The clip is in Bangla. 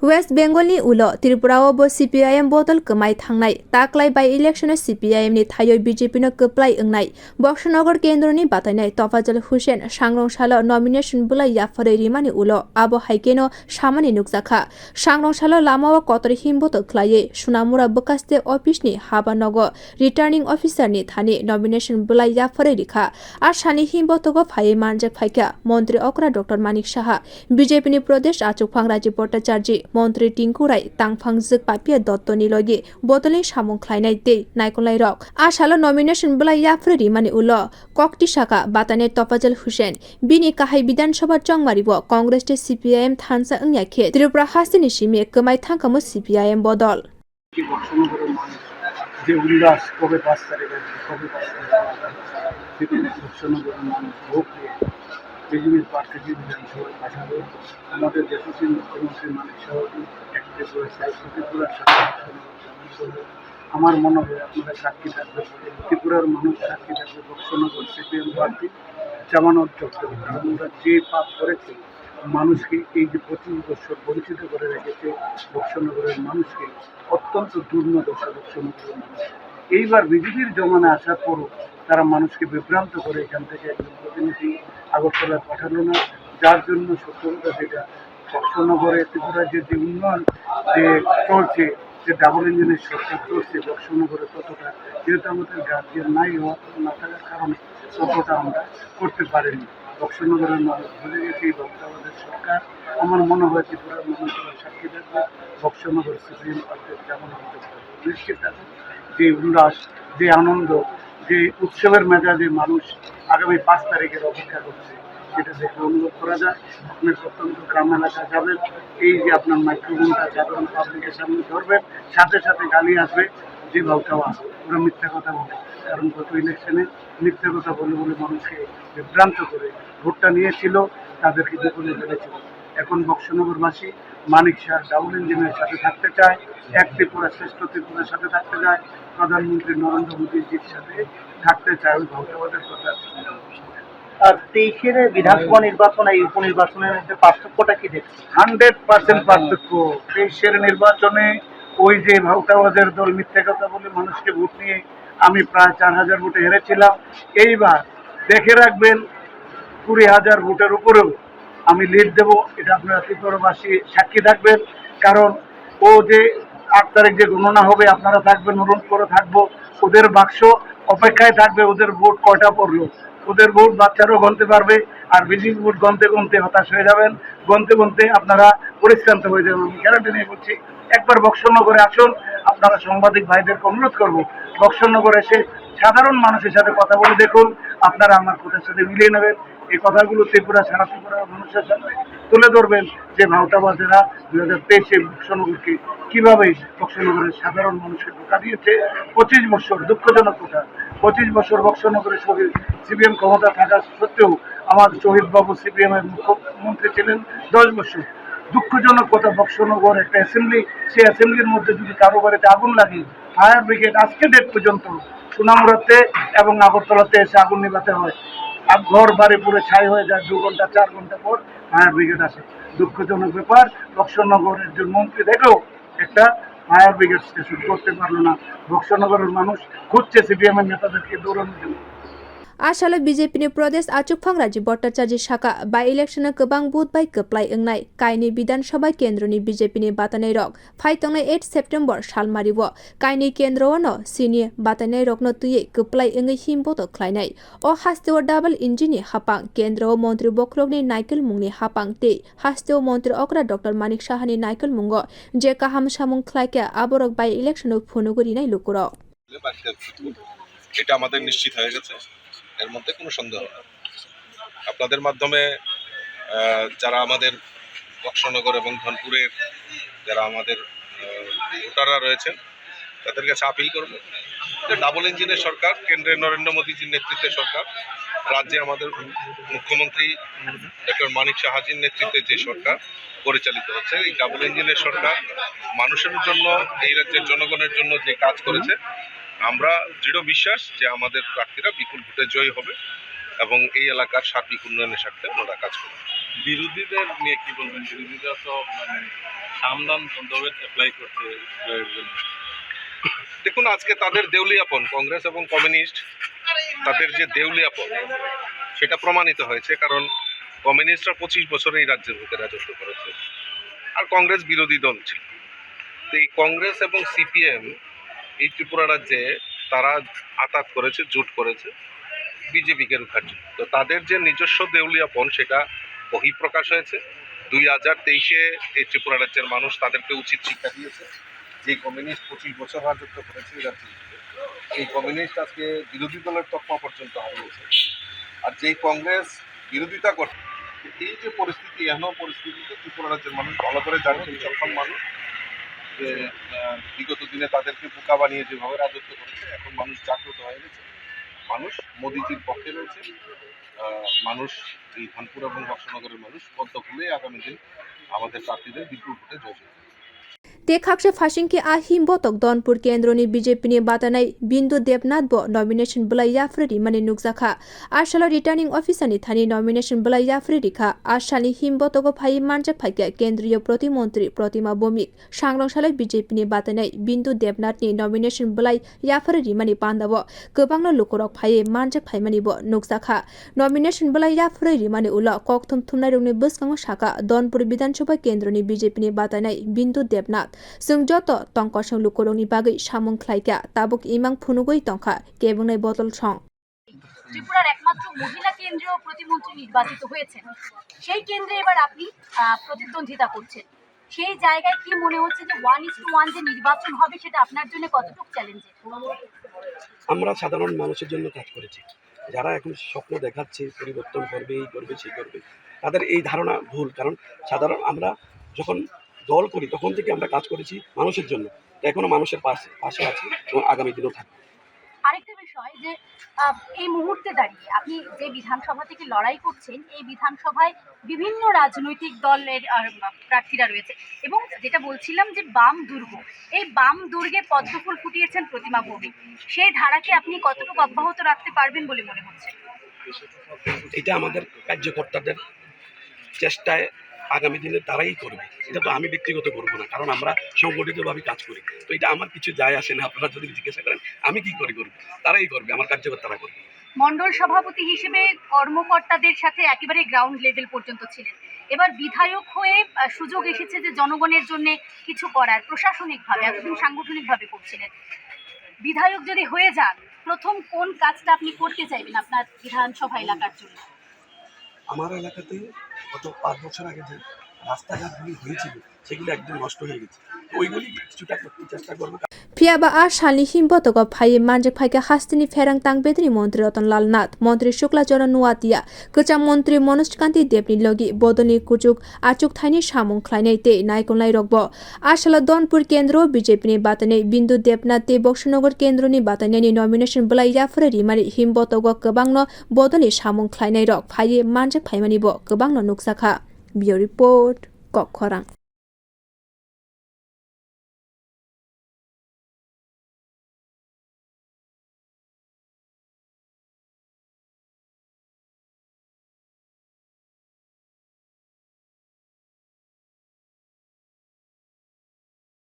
WestBengal ni ulo Tripurao bo CPIM bodol kemai thangnai taklai by election CPIM ni thayoi BJP no kwplai engnai Bokshanagar kendra ni batainai Tafazzal Hossain Sangrong salo nomination bwlai yapharwi rimani ulo abo haikeno samani nukjakha Sangrong salo lama wa kotori himboto khwlai sunamura bakaste office ni habanogo returning officer ni thani nomination bwlai yapharwi rikha ar sani himboto go phai manjak phaikya মন্ত্রী okra Dr Manik Saha BJP ni pradesh achugphang Rajib bhattacharjee মন্ত্রী টিংকু রায় তাংফাং জোক পাপিয়া দত্তনি লগে বদলে সামং খwlai তে নাইকল রক আসালো নমিনেশন বলাই yapharwi rimani ulo kokti sakha batainai Tafazzal Hossain bini kahai বিধানসভা চংমারিব কংগ্রেস তে CPIM থানসা 응야खे ত্রিপুরা হাসিনি সিমে কমাই থাঙ্কামো CPIM বদল যে উল্লাস কবে 5 তারিখে কবে 5 তারিখে বিজেপির প্রার্থীকে বিধানসভায় পাঠাবে আমাদের যশস্বী মুখ্যমন্ত্রী মানিক সাহাজি ত্রিপুরার আমার মনে হয় আপনারা সাক্ষী থাকবে ত্রিপুরার মানুষ সাক্ষী থাকবে বক্সনগর CPIM প্রার্থী জামানত যোগ্য আমরা যে পাপ করেছি মানুষকে এই যে 25 বছর বঞ্চিত করে রেখেছে বক্সনগরের মানুষকে অত্যন্ত দুর্নদশা বক্সনগরের মানুষ এইবার বিজেপির জমানে আসার পরও তারা মানুষকে বিভ্রান্ত করে এখান থেকে একজন প্রতিনিধি আগরতলায় পাঠালো না যার জন্য সত্য কথা যেটা বক্সনগরে ত্রিপুরার যে উন্নয়ন যে চলছে যে ডাবল ইঞ্জিনের সরকার চলছে বক্সনগরে ততটা যেহেতু আমাদের গার্জিয়ান নাই হওয়া না থাকার কারণে ততটা আমরা করতে পারিনি বক্সনগরের মানুষ ভুলে গেছে এই আমাদের সরকার আমার মনে হয় ত্রিপুরার মানুষেরা সাক্ষী থাকবে বক্সনগর CPIM প্রার্থীর যেমন নিশ্চিত থাকবে যে উল্লাস যে আনন্দ যে উৎসবের মেজাজে মানুষ আগামী 5 তারিখের অপেক্ষা করছে সেটা দেখে অনুভব করা যায় আপনি প্রত্যন্ত গ্রাম এলাকায় যাবেন এই যে আপনার মাইক্রোফোনটা সাধারণ পাবলিকের সামনে ধরবেন সাথে সাথে গালি আসবে যে ভাউটাওয়া ওরা মিথ্যা কথা বলে কারণ গত ইলেকশনে মিথ্যা কথা বলে বলে মানুষকে বিভ্রান্ত করে ভোটটা নিয়েছিল তাদেরকে বিপদে ফেলেছিল এখন বক্সনগরবাসী মানিক শাহ ডাবল ইঞ্জিনের সাথে থাকতে চায় এক ত্রিপুরা শ্রেষ্ঠ ত্রিপুরার সাথে থাকতে চায় প্রধানমন্ত্রী নরেন্দ্র মোদীজির সাথে থাকতে চায় ওই ভাউটাবাদের কথা। আর 23-এর বিধানসভা নির্বাচন এই উপনির্বাচনের মধ্যে পার্থক্যটা কি দেখছি? 100% পার্থক্য। 23-এর নির্বাচনে ওই যে ভাউটাবাদের দল মিথ্যে কথা বলে মানুষকে ভোট নিয়ে আমি প্রায় 4000 ভোটে হেরেছিলাম এইবার দেখে রাখবেন 20,000 ভোটের উপরেও আমি লিড দেব এটা আপনারা ত্রিপুরাবাসী সাক্ষী থাকবেন কারণ ও যে 8 তারিখ যে গণনা হবে আপনারা থাকবেন অনুরোধ করে থাকবো ওদের বাক্স অপেক্ষায় থাকবে ওদের ভোট কয়টা পড়লো ওদের ভোট বাচ্চারাও গণতে পারবে আর বিজেপি ভোট গণতে গণতে হতাশ হয়ে যাবেন গণতে গণতে আপনারা পরিশ্রান্ত হয়ে যাবেন আমি গ্যারান্টি নিয়ে বলছি একবার বক্সনগরে আসুন আপনারা সাংবাদিক ভাইদেরকে অনুরোধ করবো বক্সনগর এসে সাধারণ মানুষের সাথে কথা বলে দেখুন আপনারা আমার কথার সাথে মিলিয়ে নেবেন এই কথাগুলো ত্রিপুরা সারা ত্রিপুরার মানুষের সামনে তুলে ধরবেন যে ভাউটাবাজেরা 2023-এ বক্সনগরকে কীভাবে বক্সনগরের সাধারণ মানুষকে ধোঁকা দিয়েছে 25 বছর দুঃখজনক কথা 25 বছর বক্সনগরের শহীদ CPIM ক্ষমতা থাকা সত্ত্বেও আমার শহীদ বাবু CPIM এর মুখ্যমন্ত্রী ছিলেন 10 বছর দুঃখজনক কথা বক্সনগর একটা অ্যাসেম্বলি সেই অ্যাসেম্বলির মধ্যে যদি কারো বাড়িতে আগুন লাগে ফায়ার ব্রিগেড আজকে ডেট পর্যন্ত সুনামুড়াতে এবং আগরতলাতে এসে আগুন নেভাতে হয় আর ঘর বাড়ি পুরো ছাই হয়ে যায় 2 ঘন্টা 4 ঘন্টা পর ফায়ার ব্রিগেড আসে দুঃখজনক ব্যাপার বক্সনগরের যে মন্ত্রী দেখো একটা ফায়ার ব্রিগেড স্টেশন করতে পারলো না বক্সনগরের মানুষ খুঁজছে CPIM এর নেতাদেরকে দৌড়ানোর জন্য आसालो BJP नि प्रदेश achugphang Rajib bhattacharjee sakha by election kwbang buth by kwplai engnai kaini বিধানসভা কেন্দ্র ni BJP ni batainai rok phai tongnai 8 September salmaribo kaini kendra no sini batainai rok no tuye kwplai engai himboto khlainai o hasteo double engine ni hapang kendra o montri bokrok ni naikol mungni hapang te hasteo montri okra Dr Manik Saha ni naikol mungo je kaham samwng khlaike aborok by election phunuguri nai lukuro এটা আমাদের নিশ্চিত হয়ে গেছে এর মধ্যে কোনো সন্দেহ নেই আপনাদের মাধ্যমে যারা আমাদের বক্সনগর এবং ধনপুরের যারা আমাদের ভোটাররা রয়েছেন তাদের কাছে আপিল করব যে ডাবল ইঞ্জিনের সরকার কেন্দ্রে নরেন্দ্র মোদীজির নেতৃত্বে সরকার রাজ্যে আমাদের মুখ্যমন্ত্রী ডক্টর মানিক সাহাজির নেতৃত্বে যে সরকার পরিচালিত হচ্ছে এই ডাবল ইঞ্জিনের সরকার মানুষের জন্য এই রাজ্যের জনগণের জন্য যে কাজ করেছে আমরা দৃঢ় বিশ্বাস যে আমাদের প্রার্থীরা বিপুল ভোটে জয়ী হবে এবং এই এলাকার সার্বিক উন্নয়নের স্বার্থে ওনারা কাজ করবেন। বিরোধীদের নিয়ে কি বলবেন? বিরোধীরা তো মানে সামদান বন্দ্যোপাধ্যায় অ্যাপ্লাই করছে জয়ের জন্য। দেখুন, আজকে তাদের দেউলিয়াপন, কংগ্রেস এবং কমিউনিস্ট তাদের যে দেউলিয়াপন সেটা প্রমাণিত হয়েছে, কারণ কমিউনিস্টরা 25 বছর এই রাজ্যের বুকে রাজত্ব করেছে আর কংগ্রেস বিরোধী দল ছিল। তো এই কংগ্রেস এবং সিপিএম এই ত্রিপুরা রাজ্যে তারা আতাত করেছে, জোট করেছে বিজেপিকে রুখার জন্য। তো তাদের যে নিজস্ব দেউলিয়াপন সেটা বহিঃপ্রকাশ হয়েছে। 2023-এ এই ত্রিপুরা রাজ্যের মানুষ তাদেরকে উচিত শিক্ষা দিয়েছে। যে কমিউনিস্ট 25 বছর রাজত্ব করেছে এই রাজ্যে, এই কমিউনিস্ট আজকে বিরোধী দলের তকমা পর্যন্ত হারিয়েছে। আর যেই কংগ্রেস বিরোধিতা করে, এই যে পরিস্থিতি, এখনো পরিস্থিতিতে ত্রিপুরা রাজ্যের মানুষ ভালো করে জানে, সক্ষম মানুষ, যে বিগত দিনে তাদেরকে বোকা বানিয়ে যেভাবে রাজত্ব করেছে, এখন মানুষ জাগ্রত হয়ে গেছে। মানুষ মোদিজির পক্ষে রয়েছে। মানুষ এই ধানপুর এবং বক্সনগরের মানুষ পদ্ম খুলে আগামী দিন আমাদের প্রার্থীদের বিপুল ভোটে জয় করবে। te khakse phasingki a himbotok donpur kendroni BJP ni batainai bindu debnath bo nomination bwlai yapharwi mani nukjakha asalo returning officer ni thani nomination bwlai yapharwi kha asani himbotogo phai manjak phaike kendriya protimantri pratima bomik Sangrong salai BJP ni batainai bindu debnath ni nomination bwlai yapharwi mani pandabo kwbangno lukorok phai manjak phai mani bo nukjakha nomination bwlai yapharwi mani ulo kokthum thumnai rokni bwskango saka donpur bidhan sabha kendroni BJP ni batainai bindu debnath जों जत तंकसं लुकोरंनि बागै samwng khwlaika tabuk imang phunugoi tongkha kwbang bodol song ত্রিপুরার একমাত্র মহিলা কেন্দ্রীয় প্রতিমন্ত্রী নির্বাচিত হয়েছেন, সেই কেন্দ্রে এবার আপনি প্রতিদ্বন্দ্বিতা করছেন। সেই জায়গায় কি মনে হচ্ছে যে 1:1 যে নির্বাচন হবে সেটা আপনার জন্য কতটুকু চ্যালেঞ্জের? আমরা সাধারণ মানুষের জন্য কাজ করেছি। যারা এখন স্বপ্ন দেখাচ্ছে পরিবর্তন করবে, এই করবে, সেই করবে, তাদের এই ধারণা ভুল। কারণ সাধারণ আমরা যখন দল করি তখন থেকে আমরা কাজ করেছি মানুষের জন্য, এখনো মানুষের পাশে আছি এবং আগামী দিনেও থাকবে। আরেকটা বিষয় যে এই মুহূর্তে দাঁড়িয়ে আপনি যে বিধানসভা থেকে লড়াই করছেন, এই বিধানসভায় বিভিন্ন রাজনৈতিক দলের প্রার্থীরা রয়েছে এবং যেটা বলছিলাম যে বাম দুর্গ, এই বাম দুর্গে পদ্মফুল ফুটিয়েছেন প্রতিমা ভৌমিক, সেই ধারাকে আপনি কতটুকু অব্যাহত রাখতে পারবেন বলে মনে হচ্ছে? এটা আমাদের কার্যকর্তাদের চেষ্টায় আগামী দিনে তারাই করবে, এটা তো আমি ব্যক্তিগত করবো না, কারণ আমরা সংগঠিতভাবে কাজ করি। তো এটা আমার কিছু যায় আসে না। আপনারা যদি জিজ্ঞাসা করেন আমি কি করবো, তারাই করবে, আমার কার্যকর্তারা করবে। মন্ডল সভাপতি হিসেবে কর্মকর্তাদের সাথে একেবারে গ্রাউন্ড লেভেল পর্যন্ত ছিলেন, এবার বিধায়ক হয়ে সুযোগ এসেছে যে জনগণের জন্য কিছু করার, প্রশাসনিকভাবে এতদিন সাংগঠনিকভাবে করছিলেন। বিধায়ক যদি হয়ে যান, প্রথম কোন কাজটা আপনি করতে চাইবেন আপনার বিধানসভা এলাকার জন্য? আমার এলাকাতে গত 5 বছর আগে যে রাস্তাঘাটগুলি হয়েছিল সেগুলো একদম নষ্ট হয়ে গেছে, ওইগুলি কিছুটা করতে চেষ্টা করবো। Phiaba a salni himbotogo phai manjak phaika hastini pherang tangbedri mantri Ratanlal Nath mantri Shukla Jana Nuatia kwcham mantri Manoj Kanti Debni logi bodoni kuchuk achugphang samwng khwlai te naikol rokbo asala donpur kendro BJP ni batainai bindu debnath te bokshonogor kendro ni batainai ni nomination bwlai yapharwi mani himbotogo kwbangno bodoni samwng khwlai rok phai manjak phaimani bo kwbangno nukjakha. Bio report Kokkhorang.